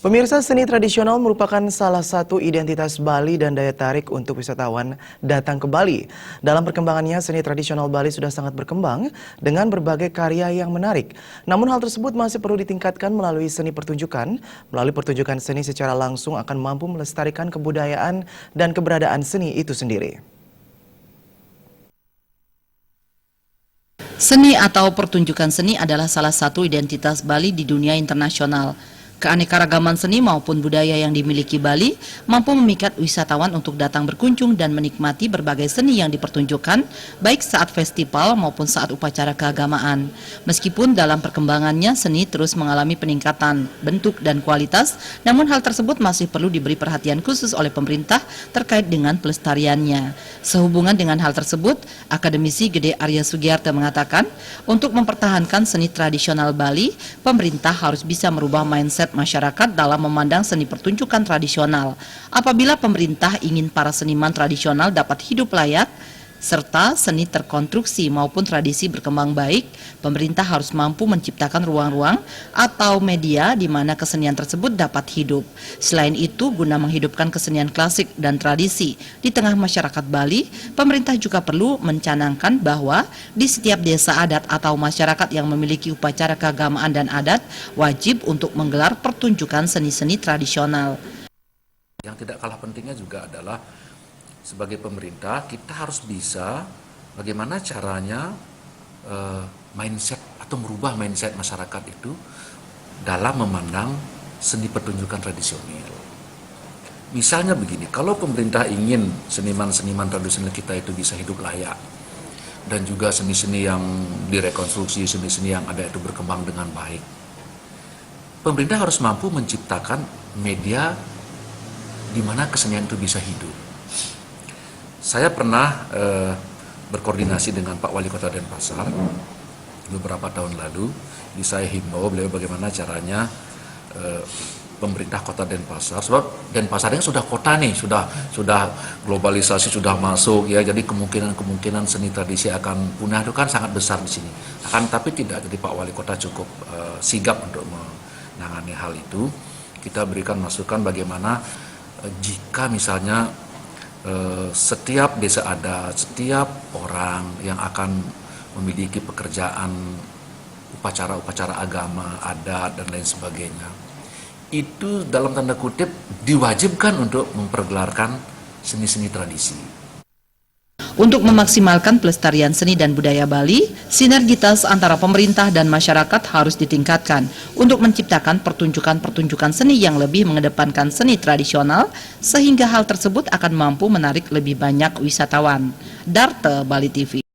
Pemirsa, seni tradisional merupakan salah satu identitas Bali dan daya tarik untuk wisatawan datang ke Bali. Dalam perkembangannya, seni tradisional Bali sudah sangat berkembang dengan berbagai karya yang menarik. Namun hal tersebut masih perlu ditingkatkan melalui seni pertunjukan. Melalui pertunjukan seni secara langsung akan mampu melestarikan kebudayaan dan keberadaan seni itu sendiri. Seni atau pertunjukan seni adalah salah satu identitas Bali di dunia internasional. Keanekaragaman seni maupun budaya yang dimiliki Bali mampu memikat wisatawan untuk datang berkunjung dan menikmati berbagai seni yang dipertunjukkan, baik saat festival maupun saat upacara keagamaan. Meskipun dalam perkembangannya seni terus mengalami peningkatan bentuk dan kualitas, namun hal tersebut masih perlu diberi perhatian khusus oleh pemerintah terkait dengan pelestariannya. Sehubungan dengan hal tersebut, akademisi Gede Arya Sugiarto mengatakan, untuk mempertahankan seni tradisional Bali, pemerintah harus bisa merubah mindset masyarakat dalam memandang seni pertunjukan tradisional. Apabila pemerintah ingin para seniman tradisional dapat hidup layak, serta seni terkonstruksi maupun tradisi berkembang baik, pemerintah harus mampu menciptakan ruang-ruang atau media di mana kesenian tersebut dapat hidup. Selain itu, guna menghidupkan kesenian klasik dan tradisi di tengah masyarakat Bali, pemerintah juga perlu mencanangkan bahwa di setiap desa adat atau masyarakat yang memiliki upacara keagamaan dan adat, wajib untuk menggelar pertunjukan seni-seni tradisional. Yang tidak kalah pentingnya juga adalah sebagai pemerintah kita harus bisa bagaimana caranya mindset atau merubah mindset masyarakat itu dalam memandang seni pertunjukan tradisional. Misalnya begini, kalau pemerintah ingin seniman-seniman tradisional kita itu bisa hidup layak dan juga seni-seni yang direkonstruksi, seni-seni yang ada itu berkembang dengan baik, pemerintah harus mampu menciptakan media di mana kesenian itu bisa hidup. Saya pernah berkoordinasi dengan Pak Wali Kota Denpasar beberapa tahun lalu. Jadi saya himbau beliau bagaimana caranya pemerintah Kota Denpasar, sebab Denpasar ini sudah kota nih, sudah globalisasi sudah masuk ya, jadi kemungkinan seni tradisi akan punah itu kan sangat besar di sini. Tapi tidak, jadi Pak Wali Kota cukup sigap untuk menangani hal itu. Kita berikan masukan bagaimana jika misalnya setiap desa adat, setiap orang yang akan memiliki pekerjaan upacara-upacara agama, adat, dan lain sebagainya, itu dalam tanda kutip diwajibkan untuk mempergelarkan seni-seni tradisi. Untuk memaksimalkan pelestarian seni dan budaya Bali, sinergitas antara pemerintah dan masyarakat harus ditingkatkan untuk menciptakan pertunjukan-pertunjukan seni yang lebih mengedepankan seni tradisional, sehingga hal tersebut akan mampu menarik lebih banyak wisatawan. Darte, Bali TV.